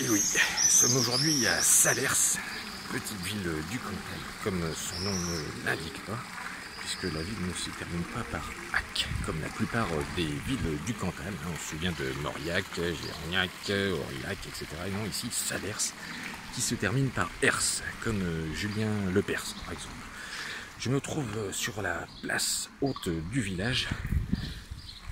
Et oui, nous sommes aujourd'hui à Salers, petite ville du Cantal, comme son nom ne l'indique pas, puisque la ville ne se termine pas par Ac, comme la plupart des villes du Cantal. On se souvient de Mauriac, Gérignac, Aurillac, etc. Et non, ici, Salers, qui se termine par Ers, comme Julien Lepers, par exemple. Je me trouve sur la place haute du village,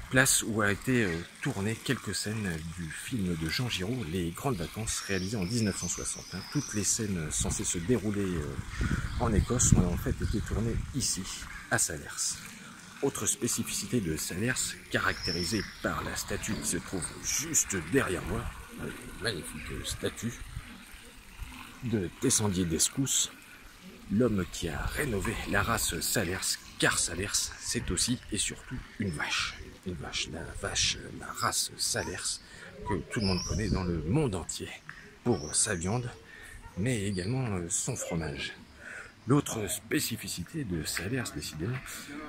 place où a été tourné quelques scènes du film de Jean Giraud, Les Grandes Vacances, réalisé en 1960. Toutes les scènes censées se dérouler en Écosse ont en fait été tournées ici, à Salers. Autre spécificité de Salers, caractérisée par la statue qui se trouve juste derrière moi, une magnifique statue de Tessandier d'Escousse, l'homme qui a rénové la race Salers, car Salers, c'est aussi et surtout une vache. Une vache, la race Salers, que tout le monde connaît dans le monde entier, pour sa viande, mais également son fromage. L'autre spécificité de Salers, décidément,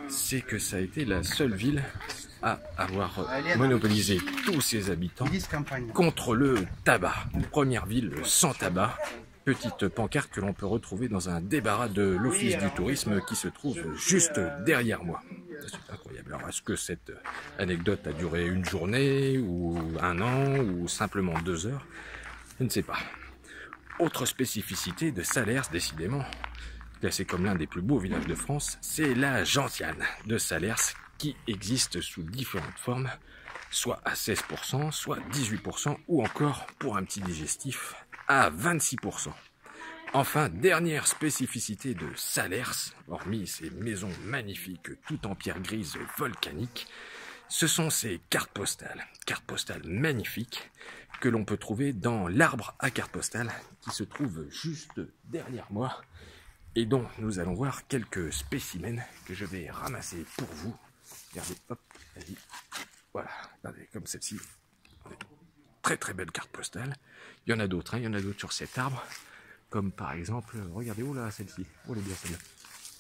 c'est que ça a été la seule ville à avoir monopolisé tous ses habitants contre le tabac. Première ville sans tabac. Petite pancarte que l'on peut retrouver dans un débarras de l'Office du tourisme qui se trouve juste derrière moi. C'est incroyable. Alors, est-ce que cette anecdote a duré une journée, ou un an, ou simplement 2 heures? Je ne sais pas. Autre spécificité de Salers, décidément, classé comme l'un des plus beaux villages de France, c'est la gentiane de Salers, qui existe sous différentes formes, soit à 16%, soit 18%, ou encore, pour un petit digestif, à 26%. Enfin, dernière spécificité de Salers, hormis ces maisons magnifiques tout en pierre grise volcanique, ce sont ces cartes postales magnifiques que l'on peut trouver dans l'arbre à cartes postales qui se trouve juste derrière moi et dont nous allons voir quelques spécimens que je vais ramasser pour vous. Regardez, hop, allez, voilà, regardez, comme celle-ci. Très très belle carte postale. Il y en a d'autres, il y en a d'autres sur cet arbre. Comme par exemple, regardez, oh là, celle-ci. Oh, elle est bien celle-là.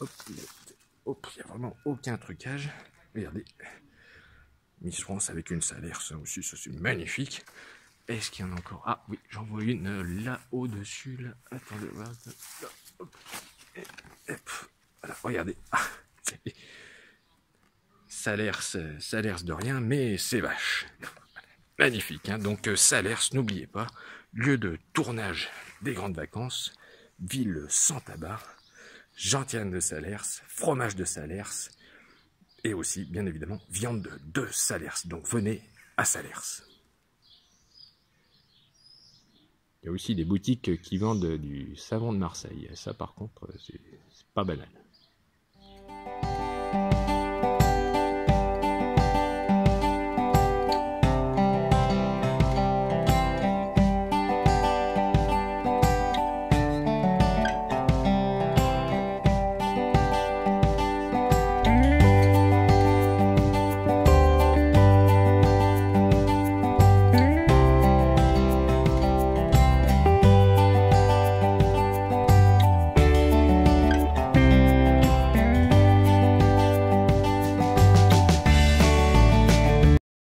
Hop, il n'y a vraiment aucun trucage. Regardez. Miss France avec une Salers, ça aussi, ça c'est magnifique. Est-ce qu'il y en a encore? Ah oui, j'en vois une là au-dessus. Là. Attendez, voilà. Là, hop. Et, hop. Voilà, regardez. Ah, Salers de rien, mais c'est vache. Magnifique, donc Salers, n'oubliez pas, lieu de tournage des Grandes Vacances, ville sans tabac, gentiane de Salers, fromage de Salers, et aussi, bien évidemment, viande de Salers. Donc venez à Salers. Il y a aussi des boutiques qui vendent du savon de Marseille. Ça, par contre, c'est pas banal.